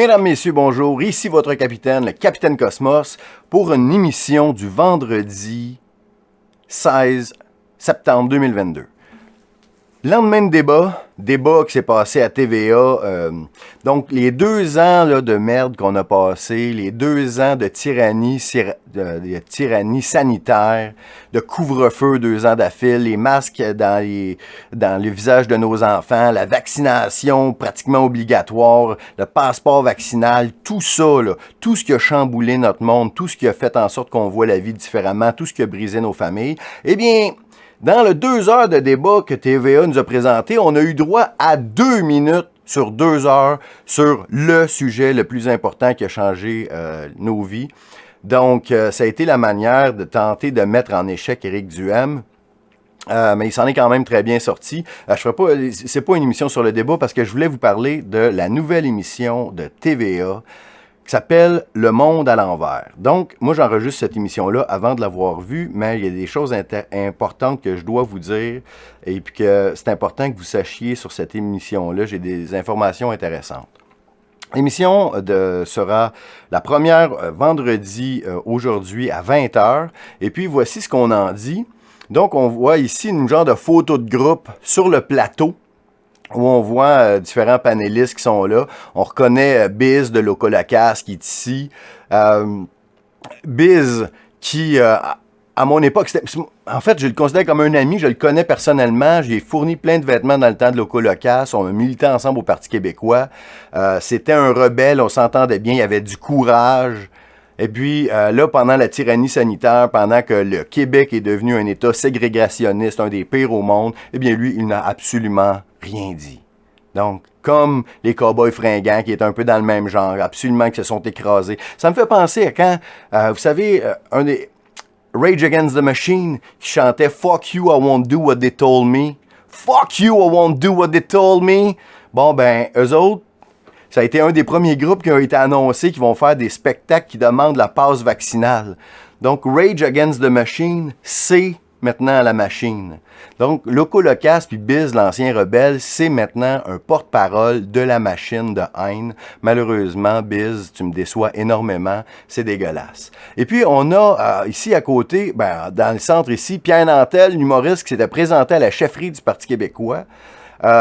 Mesdames, Messieurs, bonjour. Ici votre capitaine, le Capitaine Cosmos, pour une émission du vendredi 16 septembre 2022. Lendemain de débat qui s'est passé à TVA. Donc, les 2 ans là, de merde qu'on a passé, les 2 ans de tyrannie sanitaire, de couvre-feu 2 ans d'affil, les masques dans le visage de nos enfants, la vaccination pratiquement obligatoire, le passeport vaccinal, tout ça, là, tout ce qui a chamboulé notre monde, tout ce qui a fait en sorte qu'on voit la vie différemment, tout ce qui a brisé nos familles, eh bien, dans le 2 heures de débat que TVA nous a présenté, on a eu droit à 2 minutes sur 2 heures sur le sujet le plus important qui a changé nos vies. Donc, ça a été la manière de tenter de mettre en échec Éric Duhaime. Mais il s'en est quand même très bien sorti. C'est pas une émission sur le débat parce que je voulais vous parler de la nouvelle émission de TVA qui s'appelle Le Monde à l'envers. Donc, moi, j'enregistre cette émission-là avant de l'avoir vue, mais il y a des choses importantes que je dois vous dire et puis que c'est important que vous sachiez sur cette émission-là. J'ai des informations intéressantes. L'émission sera la première vendredi aujourd'hui à 20h. Et puis, voici ce qu'on en dit. Donc, on voit ici une genre de photo de groupe sur le plateau, où on voit différents panélistes qui sont là. On reconnaît Biz de Locolocas qui est ici. Biz qui, à mon époque, en fait, je le considère comme un ami. Je le connais personnellement. J'ai fourni plein de vêtements dans le temps de Locolocas. On a milité ensemble au Parti québécois. C'était un rebelle. On s'entendait bien. Il y avait du courage. Et puis, là, pendant la tyrannie sanitaire, pendant que le Québec est devenu un État ségrégationniste, un des pires au monde, eh bien, lui, il n'a absolument rien dit. Donc, comme les Cowboys fringants, qui est un peu dans le même genre, absolument qui se sont écrasés. Ça me fait penser à quand, vous savez, un des Rage Against the Machine qui chantait « Fuck you, I won't do what they told me ». « Fuck you, I won't do what they told me ». Bon, ben, eux autres, ça a été un des premiers groupes qui ont été annoncés qui vont faire des spectacles qui demandent la passe vaccinale. Donc, Rage Against the Machine, c'est maintenant la machine. Donc, Locolocas puis Biz, l'ancien rebelle, c'est maintenant un porte-parole de la machine de haine. Malheureusement, Biz, tu me déçois énormément. C'est dégueulasse. Et puis, on a ici à côté, dans le centre ici, Pierre Nantel, l'humoriste qui s'était présenté à la chefferie du Parti québécois.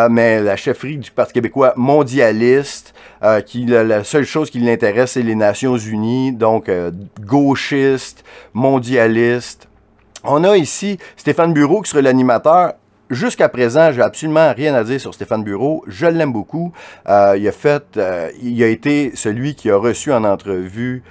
Mais la chefferie du Parti québécois mondialiste, la seule chose qui l'intéresse, c'est les Nations unies, donc gauchiste, mondialiste. On a ici Stéphane Bureau qui sera l'animateur. Jusqu'à présent, j'ai absolument rien à dire sur Stéphane Bureau. Je l'aime beaucoup. Il a été celui qui a reçu en entrevue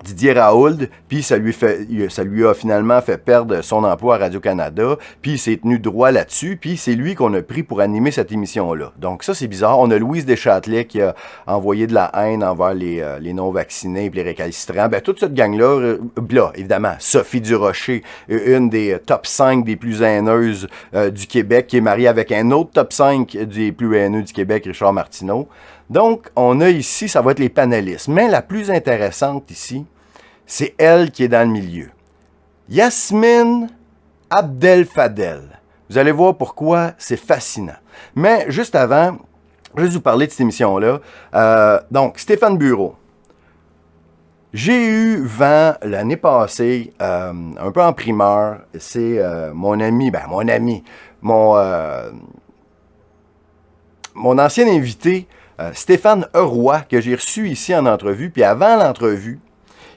Didier Raoult, puis ça lui a finalement fait perdre son emploi à Radio-Canada, puis il s'est tenu droit là-dessus, puis c'est lui qu'on a pris pour animer cette émission-là. Donc ça, c'est bizarre. On a Louise Deschâtelet qui a envoyé de la haine envers les non-vaccinés et les récalcitrants. Ben, toute cette gang-là, là, évidemment, Sophie Durocher, une des top 5 des plus haineuses du Québec, qui est mariée avec un autre top 5 des plus haineux du Québec, Richard Martineau. Donc, on a ici, ça va être les panélistes. Mais la plus intéressante ici, c'est elle qui est dans le milieu. Yasmine Abdel-Fadel. Vous allez voir pourquoi c'est fascinant. Mais juste avant, je vais vous parler de cette émission-là. Donc, Stéphane Bureau. J'ai eu vent l'année passée, un peu en primeur. C'est mon ancien invité, Stéphane Heroy, que j'ai reçu ici en entrevue. Puis avant l'entrevue,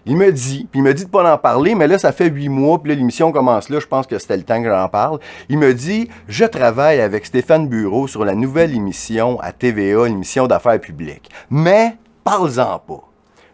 il me dit de ne pas en parler, mais là, ça fait 8 mois, puis là, l'émission commence là, je pense que c'était le temps que j'en parle. Il me dit, je travaille avec Stéphane Bureau sur la nouvelle émission à TVA, l'émission d'affaires publiques. Mais, parle-en pas.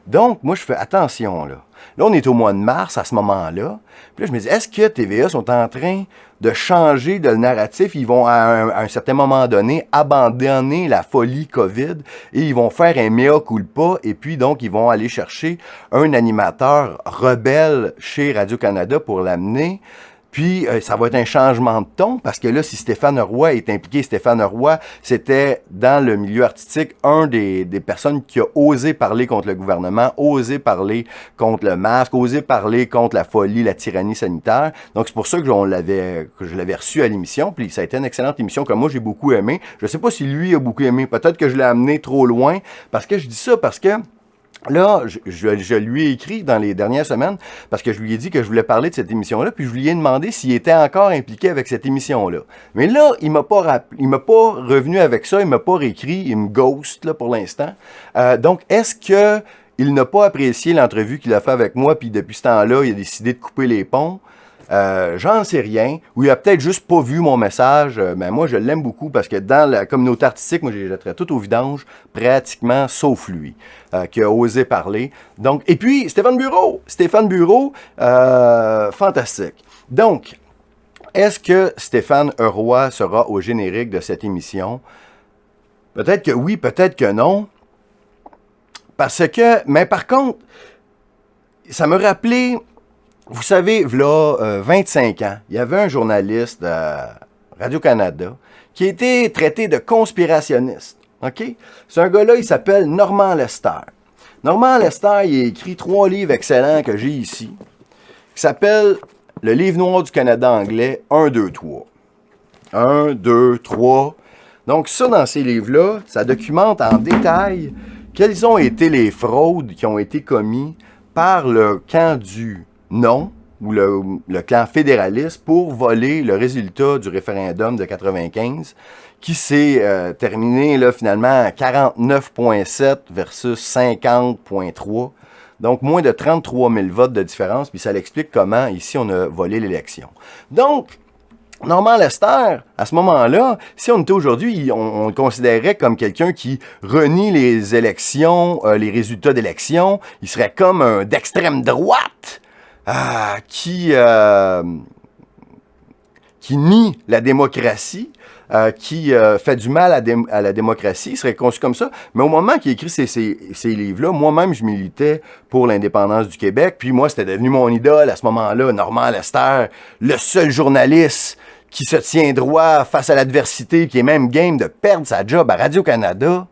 Donc, moi, je fais attention, là. Là, on est au mois de mars, à ce moment-là. Puis là, je me dis, est-ce que TVA sont en train de changer de narratif? Ils vont, à un certain moment donné, abandonner la folie COVID et ils vont faire un mea culpa. Et puis, donc, ils vont aller chercher un animateur rebelle chez Radio-Canada pour l'amener. Puis, ça va être un changement de ton, parce que là, si Stéphane Roy est impliqué, Stéphane Roy, c'était dans le milieu artistique un des personnes qui a osé parler contre le gouvernement, osé parler contre le masque, osé parler contre la folie, la tyrannie sanitaire. Donc, c'est pour ça que je l'avais reçu à l'émission, puis ça a été une excellente émission que moi, j'ai beaucoup aimé. Je sais pas si lui a beaucoup aimé, peut-être que je l'ai amené trop loin, parce que je dis ça parce que là, je lui ai écrit dans les dernières semaines parce que je lui ai dit que je voulais parler de cette émission-là, puis je lui ai demandé s'il était encore impliqué avec cette émission-là. Mais là, il m'a pas revenu avec ça, il m'a pas réécrit, il me ghost là pour l'instant. Donc, est-ce que il n'a pas apprécié l'entrevue qu'il a fait avec moi, puis depuis ce temps-là, il a décidé de couper les ponts? J'en sais rien. Ou il a peut-être juste pas vu mon message. Mais moi, je l'aime beaucoup parce que dans la communauté artistique, moi, je les jetterais tout au vidange, pratiquement, sauf lui, qui a osé parler. Donc, et puis, Stéphane Bureau, fantastique. Donc, est-ce que Stéphane Roy sera au générique de cette émission? Peut-être que oui, peut-être que non. Parce que, mais par contre, ça me rappelait... Vous savez, là, 25 ans, il y avait un journaliste à Radio-Canada qui a été traité de conspirationniste. OK? C'est un gars-là, il s'appelle Normand Lester. Normand Lester, il a écrit 3 livres excellents que j'ai ici, qui s'appellent Le livre noir du Canada anglais 1, 2, 3. 1, 2, 3. Donc ça, dans ces livres-là, ça documente en détail quelles ont été les fraudes qui ont été commises par le camp du non, ou le clan fédéraliste, pour voler le résultat du référendum de 95, qui s'est terminé là, finalement à 49,7 versus 50,3. Donc, moins de 33 000 votes de différence, puis ça l'explique comment, ici, on a volé l'élection. Donc, Normand Lester, à ce moment-là, si on était aujourd'hui, on le considérait comme quelqu'un qui renie les élections, les résultats d'élections. Il serait comme d'extrême droite. Qui nie la démocratie, qui fait du mal à la démocratie, il serait conçu comme ça. Mais au moment qu'il écrit ces livres-là, moi-même, je militais pour l'indépendance du Québec, puis moi, c'était devenu mon idole à ce moment-là, Normand Lester, le seul journaliste qui se tient droit face à l'adversité, qui est même game de perdre sa job à Radio-Canada.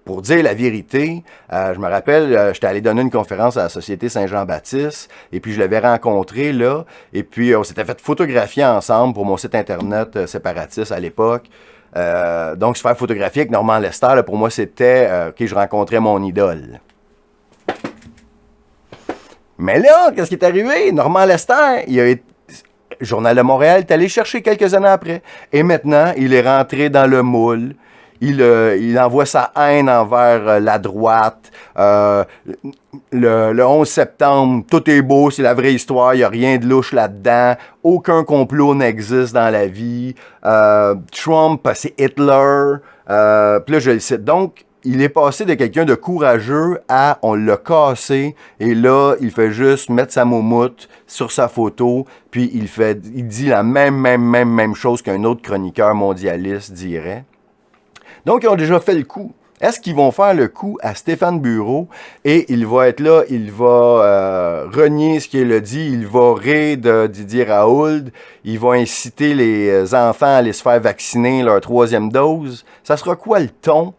Pour dire la vérité, je me rappelle, j'étais allé donner une conférence à la Société Saint-Jean-Baptiste, et puis je l'avais rencontré là, et puis on s'était fait photographier ensemble pour mon site internet séparatiste à l'époque. Donc se faire photographier avec Normand Lester, là, pour moi c'était, OK, je rencontrais mon idole. Mais là, qu'est-ce qui est arrivé? Normand Lester, il a été... Journal de Montréal est allé chercher quelques années après, et maintenant, il est rentré dans le moule. Il envoie sa haine envers la droite. Le 11 septembre, tout est beau, c'est la vraie histoire, il n'y a rien de louche là-dedans. Aucun complot n'existe dans la vie. Trump, c'est Hitler. Puis là, je le cite. Donc, il est passé de quelqu'un de courageux à on l'a cassé, et là, il fait juste mettre sa moumoute sur sa photo, puis il dit la même chose qu'un autre chroniqueur mondialiste dirait. Donc, ils ont déjà fait le coup. Est-ce qu'ils vont faire le coup à Stéphane Bureau et il va être là, il va renier ce qu'il a dit, il va rire de Didier Raoult, il va inciter les enfants à aller se faire vacciner leur 3e dose? Ça sera quoi le ton?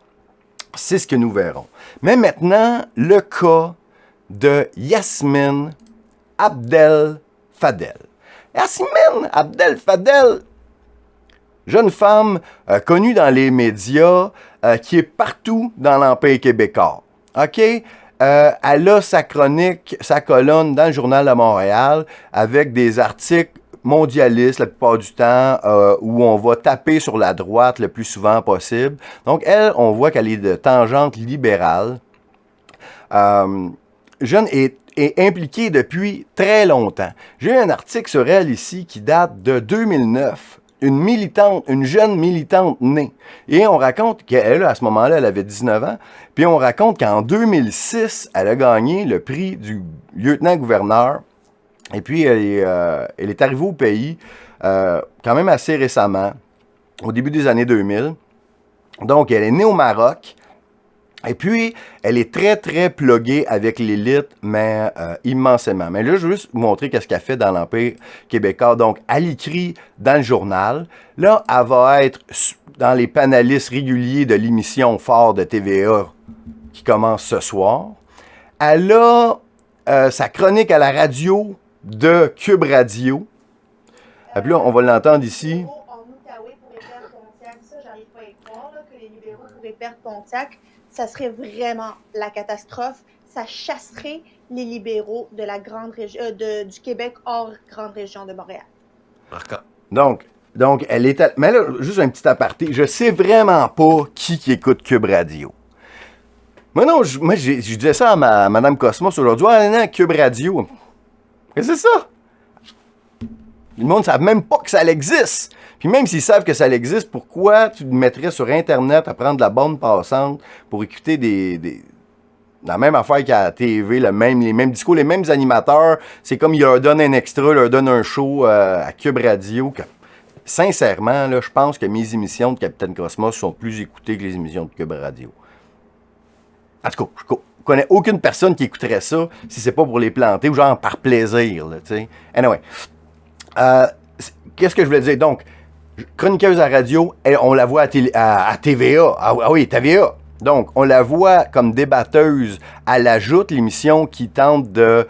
C'est ce que nous verrons. Mais maintenant, le cas de Yasmine Abdel Fadel. Yasmine Abdel Fadel, jeune femme connue dans les médias, qui est partout dans l'Empire québécois. OK? Elle a sa chronique, sa colonne dans le Journal de Montréal avec des articles mondialistes la plupart du temps, où on va taper sur la droite le plus souvent possible. Donc, elle, on voit qu'elle est de tangente libérale. Jeune est impliquée depuis très longtemps. J'ai un article sur elle ici qui date de 2009. Une jeune militante née. Et on raconte qu'elle, à ce moment-là, elle avait 19 ans. Puis on raconte qu'en 2006, elle a gagné le prix du lieutenant-gouverneur. Et puis, elle est arrivée au pays quand même assez récemment, au début des années 2000. Donc, elle est née au Maroc. Et puis, elle est très, très pluguée avec l'élite, mais immensément. Mais là, je veux juste vous montrer qu'est-ce qu'elle fait dans l'Empire québécois. Donc, elle écrit dans le journal. Là, elle va être dans les panélistes réguliers de l'émission Phare de TVA qui commence ce soir. Elle a sa chronique à la radio de Cube Radio. Et puis là, on va l'entendre ici. En Outaouais pourraient perdre Pontiac. Ça, j'arrive pas à y croire, là, que les libéraux pourraient perdre Pontiac. Ça serait vraiment la catastrophe. Ça chasserait les libéraux de la grande région, du Québec hors grande région de Montréal. Donc elle est... Mais là, juste un petit aparté. Je sais vraiment pas qui écoute Cube Radio. Moi, non, je disais ça à Mme Cosmos aujourd'hui. Ah, non, Cube Radio. Qu'est-ce que c'est ça? Le monde ne savent même pas que ça existe. Puis même s'ils savent que ça existe, pourquoi tu le mettrais sur Internet à prendre la bande passante pour écouter la même affaire qu'à la TV, les mêmes discours, les mêmes animateurs. C'est comme ils leur donnent un extra, leur donnent un show à Cube Radio. Sincèrement, là, je pense que mes émissions de Capitaine Cosmos sont plus écoutées que les émissions de Cube Radio. En tout cas, je connais aucune personne qui écouterait ça si c'est pas pour les planter ou genre par plaisir, là, tu sais. Anyway. Qu'est-ce que je voulais dire? Donc, chroniqueuse à radio, on la voit à TVA. Ah oui, TVA. Donc, on la voit comme débatteuse. Elle ajoute l'émission qui tente de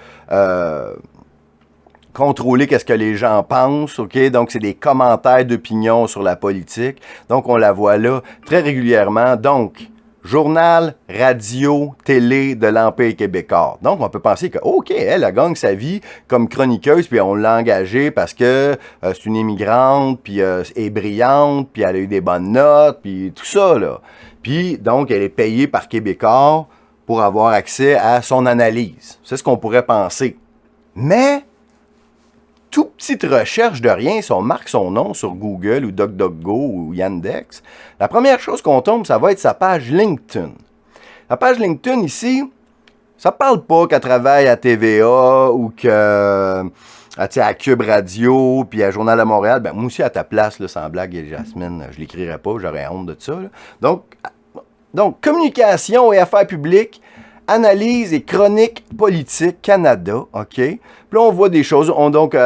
contrôler qu'est-ce que les gens pensent, OK? Donc, c'est des commentaires d'opinion sur la politique. Donc, on la voit là très régulièrement. Donc, journal, radio, télé de l'Empire québécois. Donc, on peut penser que, OK, elle gagne sa vie comme chroniqueuse, puis on l'a engagée parce que c'est une immigrante, puis est brillante, puis elle a eu des bonnes notes, puis tout ça, là. Puis, donc, elle est payée par Québécois pour avoir accès à son analyse. C'est ce qu'on pourrait penser. Mais, toute petite recherche de rien, si on marque son nom sur Google ou DuckDuckGo ou Yandex, la première chose qu'on tombe, ça va être sa page LinkedIn. La page LinkedIn ici, ça parle pas qu'elle travaille à TVA ou que à Cube Radio puis à Journal de Montréal. Ben, moi aussi, à ta place, là, sans blague, Jasmine, je l'écrirais pas, j'aurais honte de ça. Là. Donc, communication et affaires publiques, analyse et chronique politique Canada, OK? Puis là, on voit des choses. Elle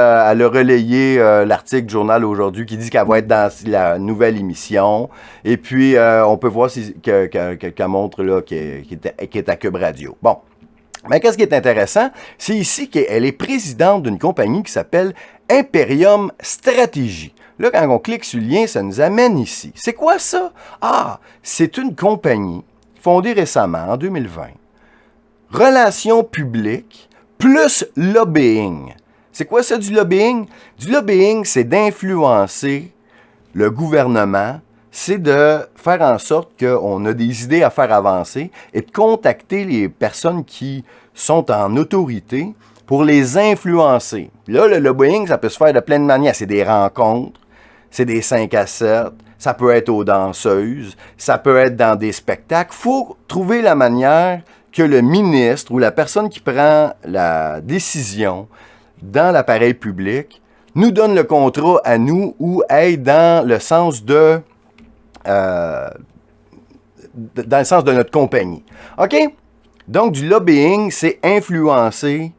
a relayé l'article du Journal aujourd'hui qui dit qu'elle va être dans la nouvelle émission. Et puis, on peut voir qu'elle montre là qu'elle est à Cube Radio. Bon. Mais qu'est-ce qui est intéressant? C'est ici qu'elle est présidente d'une compagnie qui s'appelle Imperium Stratégie. Là, quand on clique sur le lien, ça nous amène ici. C'est quoi ça? Ah, c'est une compagnie fondée récemment, en 2020. Relations publiques plus lobbying. C'est quoi ça du lobbying? Du lobbying, c'est d'influencer le gouvernement, c'est de faire en sorte qu'on a des idées à faire avancer et de contacter les personnes qui sont en autorité pour les influencer. Là, le lobbying, ça peut se faire de plein de manières. C'est des rencontres, c'est des 5 à 7, ça peut être aux danseuses, ça peut être dans des spectacles. Il faut trouver la manière que le ministre ou la personne qui prend la décision dans l'appareil public nous donne le contrat à nous ou aille dans le sens de notre compagnie. OK? Donc, du lobbying, c'est influencer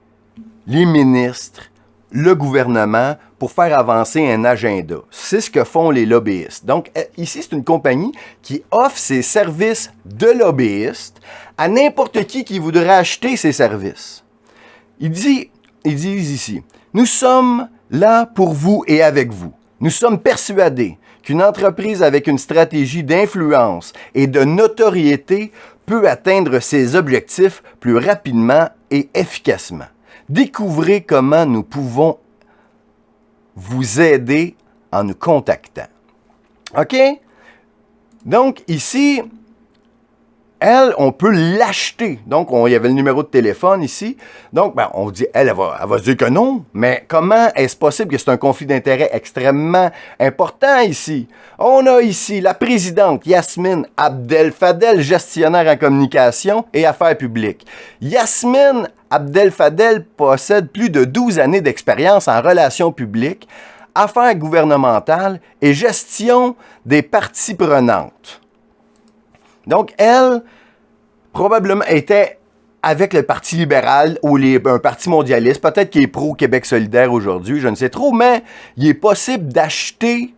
les ministres, le gouvernement pour faire avancer un agenda. C'est ce que font les lobbyistes. Donc, ici, c'est une compagnie qui offre ses services de lobbyiste à n'importe qui voudrait acheter ses services. Ils disent ici, nous sommes là pour vous et avec vous. Nous sommes persuadés qu'une entreprise avec une stratégie d'influence et de notoriété peut atteindre ses objectifs plus rapidement et efficacement. Découvrez comment nous pouvons vous aider en nous contactant. OK? Donc, ici, elle, on peut l'acheter. Donc, il y avait le numéro de téléphone ici. Donc, on dit, elle va dire que non. Mais comment est-ce possible que c'est un conflit d'intérêt extrêmement important ici? On a ici la présidente Yasmine Abdel-Fadel, gestionnaire en communication et affaires publiques. Yasmine Abdel-Fadel possède plus de 12 années d'expérience en relations publiques, affaires gouvernementales et gestion des parties prenantes. Donc, elle, probablement était avec le Parti libéral ou un parti mondialiste, peut-être qu'il est pro-Québec solidaire aujourd'hui, je ne sais trop, mais il est possible d'acheter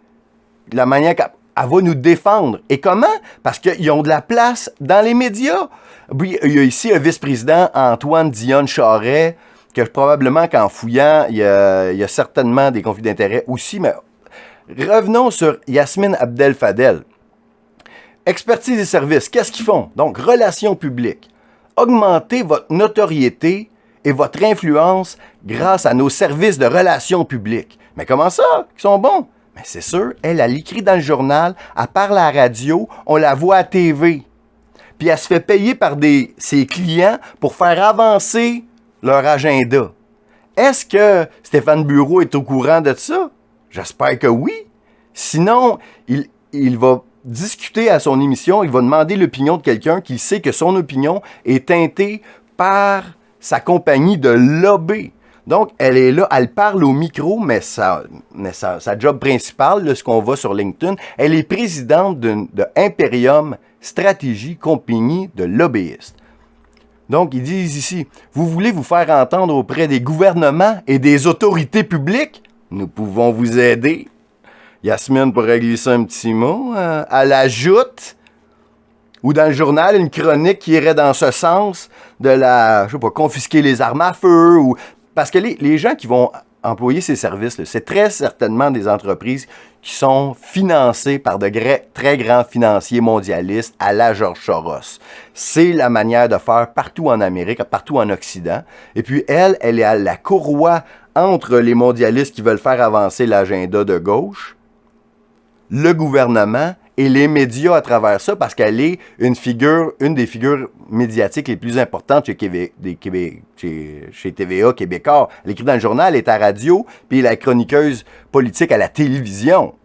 la manière qu'elle va nous défendre. Et comment? Parce qu'ils ont de la place dans les médias. Oui, il y a ici un vice-président, Antoine Dionne Charest, que probablement qu'en fouillant, il y a certainement des conflits d'intérêts aussi, mais revenons sur Yasmine Abdel-Fadel. Expertise et services, qu'est-ce qu'ils font? Donc, relations publiques. Augmenter votre notoriété et votre influence grâce à nos services de relations publiques. Mais comment ça? Ils sont bons? Mais c'est sûr, elle écrit dans le journal, elle parle à la radio, on la voit à TV. Puis elle se fait payer par ses clients pour faire avancer leur agenda. Est-ce que Stéphane Bureau est au courant de ça? J'espère que oui. Sinon, il va discuter à son émission, il va demander l'opinion de quelqu'un qui sait que son opinion est teintée par sa compagnie de lobby. Donc, elle est là, elle parle au micro, mais sa job principale, là, ce qu'on voit sur LinkedIn, elle est présidente de Imperium Stratégie, compagnie de lobbyistes. Donc, ils disent ici, vous voulez vous faire entendre auprès des gouvernements et des autorités publiques? Nous pouvons vous aider. Yasmine pourrait glisser un petit mot. Elle ajoute, ou dans le journal, une chronique qui irait dans ce sens de confisquer les armes à feu. Parce que les gens qui vont employer ces services, c'est très certainement des entreprises qui sont financées par de très grands financiers mondialistes à la George Soros. C'est la manière de faire partout en Amérique, partout en Occident. Et puis elle est à la courroie entre les mondialistes qui veulent faire avancer l'agenda de gauche, le gouvernement et les médias à travers ça, parce qu'elle est une des figures médiatiques les plus importantes chez TVA Québécois. Elle écrit dans le journal, elle est à la radio, puis elle est la chroniqueuse politique à la télévision.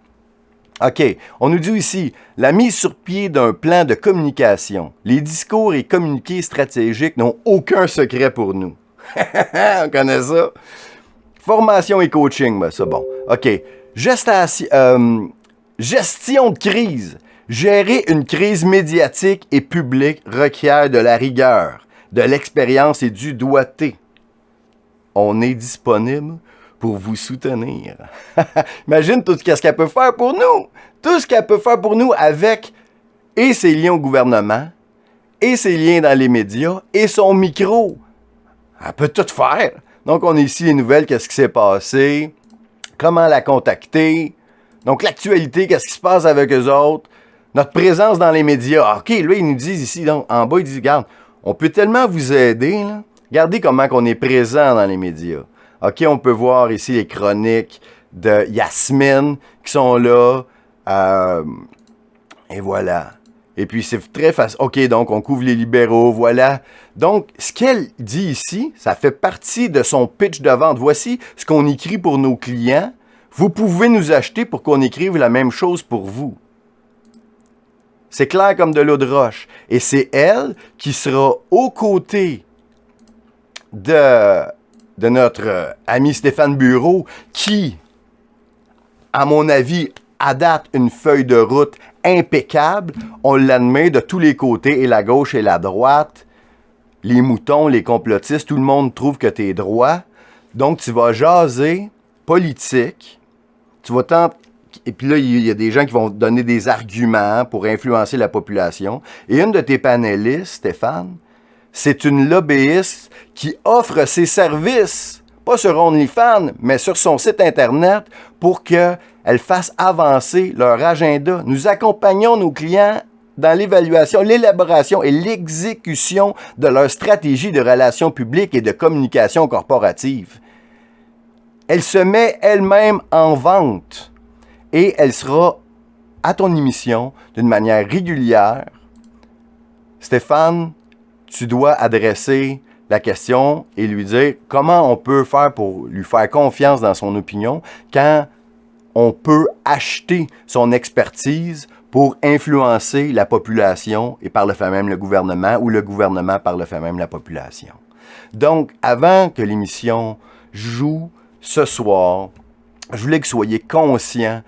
OK, on nous dit ici, la mise sur pied d'un plan de communication. Les discours et communiqués stratégiques n'ont aucun secret pour nous. On connaît ça. Formation et coaching, ben ça bon. OK, gestion de crise. Gérer une crise médiatique et publique requiert de la rigueur, de l'expérience et du doigté. On est disponible pour vous soutenir. Imagine tout ce qu'elle peut faire pour nous. Tout ce qu'elle peut faire pour nous avec et ses liens au gouvernement, et ses liens dans les médias, et son micro. Elle peut tout faire. Donc, on a ici les nouvelles, qu'est-ce qui s'est passé, comment la contacter. Donc, l'actualité, qu'est-ce qui se passe avec eux autres? Notre présence dans les médias. OK, là, ils nous disent ici, donc, en bas, ils disent, regarde, on peut tellement vous aider, là. Regardez comment on est présent dans les médias. OK, on peut voir ici les chroniques de Yasmine qui sont là. Et voilà. Et puis, c'est très facile. OK, donc, on couvre les libéraux, voilà. Donc, ce qu'elle dit ici, ça fait partie de son pitch de vente. Voici ce qu'on écrit pour nos clients. Vous pouvez nous acheter pour qu'on écrive la même chose pour vous. C'est clair comme de l'eau de roche. Et c'est elle qui sera aux côtés de notre ami Stéphane Bureau, qui, à mon avis, à date, une feuille de route impeccable. On l'admet de tous les côtés, et la gauche et la droite. Les moutons, les complotistes, tout le monde trouve que tu es droit. Donc, tu vas jaser politique. Tu vas tenter. Et puis là, il y a des gens qui vont donner des arguments pour influencer la population. Et une de tes panélistes, Stéphane, c'est une lobbyiste qui offre ses services, pas sur OnlyFans, mais sur son site Internet, pour qu'elle fasse avancer leur agenda. Nous accompagnons nos clients dans l'évaluation, l'élaboration et l'exécution de leur stratégie de relations publiques et de communication corporative. Elle se met elle-même en vente. Et elle sera à ton émission d'une manière régulière. Stéphane, tu dois adresser la question et lui dire comment on peut faire pour lui faire confiance dans son opinion quand on peut acheter son expertise pour influencer la population et par le fait même le gouvernement, ou le gouvernement par le fait même la population. Donc, avant que l'émission joue ce soir, je voulais que vous soyez conscients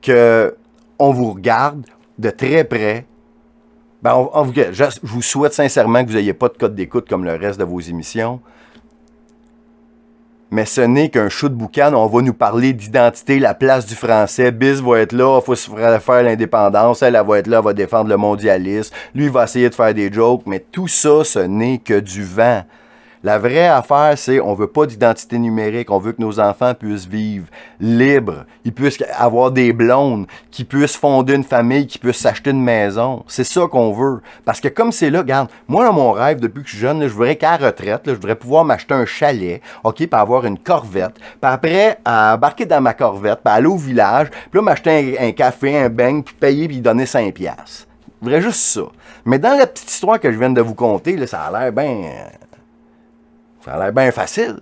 qu'on vous regarde de très près Ben, je vous souhaite sincèrement que vous n'ayez pas de code d'écoute comme le reste de vos émissions. Mais ce n'est qu'un show de boucan. On va nous parler d'identité, la place du français. Biz va être là, il faut se faire l'indépendance. Elle va être là, elle va défendre le mondialisme. Lui, il va essayer de faire des jokes. Mais tout ça, ce n'est que du vent. La vraie affaire, c'est on veut pas d'identité numérique. On veut que nos enfants puissent vivre libres. Ils puissent avoir des blondes, qu'ils puissent fonder une famille, qu'ils puissent s'acheter une maison. C'est ça qu'on veut. Parce que comme c'est là, regarde, moi, dans mon rêve, depuis que je suis jeune, là, je voudrais qu'à la retraite, là, je voudrais pouvoir m'acheter un chalet, OK, puis avoir une corvette. Puis après, embarquer dans ma corvette, puis aller au village, puis là, m'acheter un café, un beigne, puis payer, puis donner 5$. Je voudrais juste ça. Mais dans la petite histoire que je viens de vous conter, là, ça a l'air bien... Ça a l'air bien facile.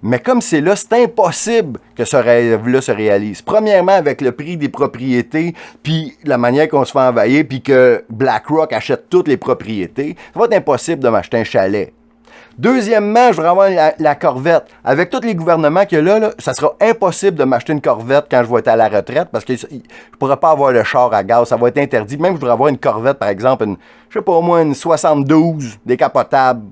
Mais comme c'est là, c'est impossible que ce rêve-là se réalise. Premièrement, avec le prix des propriétés, puis la manière qu'on se fait envahir, puis que BlackRock achète toutes les propriétés, ça va être impossible de m'acheter un chalet. Deuxièmement, je voudrais avoir la corvette. Avec tous les gouvernements qu'il y a là, ça sera impossible de m'acheter une corvette quand je vais être à la retraite, parce que je ne pourrai pas avoir le char à gaz, ça va être interdit. Même je voudrais avoir une corvette, par exemple, je sais pas, au moins une 72 décapotable.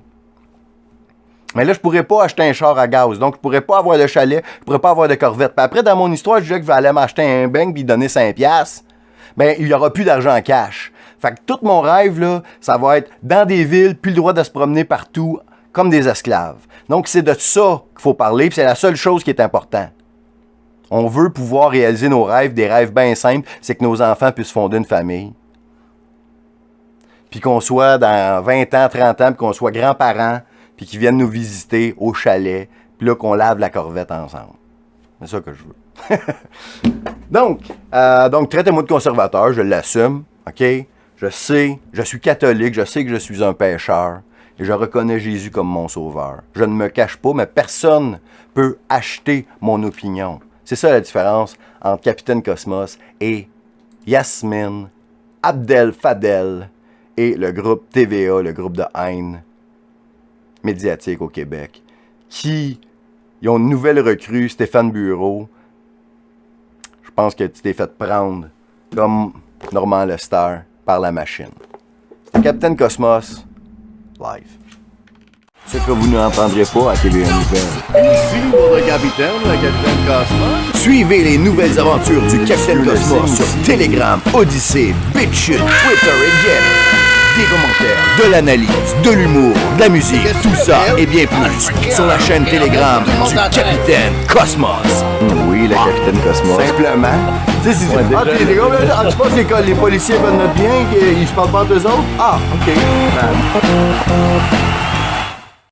Mais là, je pourrais pas acheter un char à gaz. Donc, je pourrais pas avoir de chalet, je pourrais pas avoir de corvette. Puis après, dans mon histoire, je disais que je vais aller m'acheter un beigne puis donner 5$. Ben, il y aura plus d'argent en cash. Fait que tout mon rêve, là, ça va être dans des villes, plus le droit de se promener partout, comme des esclaves. Donc, c'est de ça qu'il faut parler, puis c'est la seule chose qui est importante. On veut pouvoir réaliser nos rêves, des rêves bien simples, c'est que nos enfants puissent fonder une famille. Puis qu'on soit dans 20 ans, 30 ans, puis qu'on soit grands-parents, puis qu'ils viennent nous visiter au chalet, puis là, qu'on lave la corvette ensemble. C'est ça que je veux. Donc, traitez-moi de conservateur, je l'assume, OK? Je sais, je suis catholique, je sais que je suis un pécheur, et je reconnais Jésus comme mon sauveur. Je ne me cache pas, mais personne peut acheter mon opinion. C'est ça la différence entre Capitaine Cosmos et Yasmine, Abdel Fadel et le groupe TVA, le groupe de haine médiatique au Québec, qui ils ont une nouvelle recrue, Stéphane Bureau. Je pense que tu t'es fait prendre comme Normand Lester par la machine. C'est Capitaine Cosmos, live. Ce que vous n'entendrez pas à TVA Nouvelles. Ici votre capitaine, le Capitaine Cosmos. Suivez les nouvelles aventures du Capitaine Cosmos sur Telegram, Odyssey, BitChute, Twitter et Get. Des commentaires, de l'analyse, de l'humour, de la musique, tout ça et bien plus sur la chaîne Telegram du Capitaine Cosmos. Oui, le Capitaine Cosmos. Simplement. Tu sais, si tu penses que les policiers veulent notre bien, qu'ils se parlent pas entre eux autres? Ah, OK.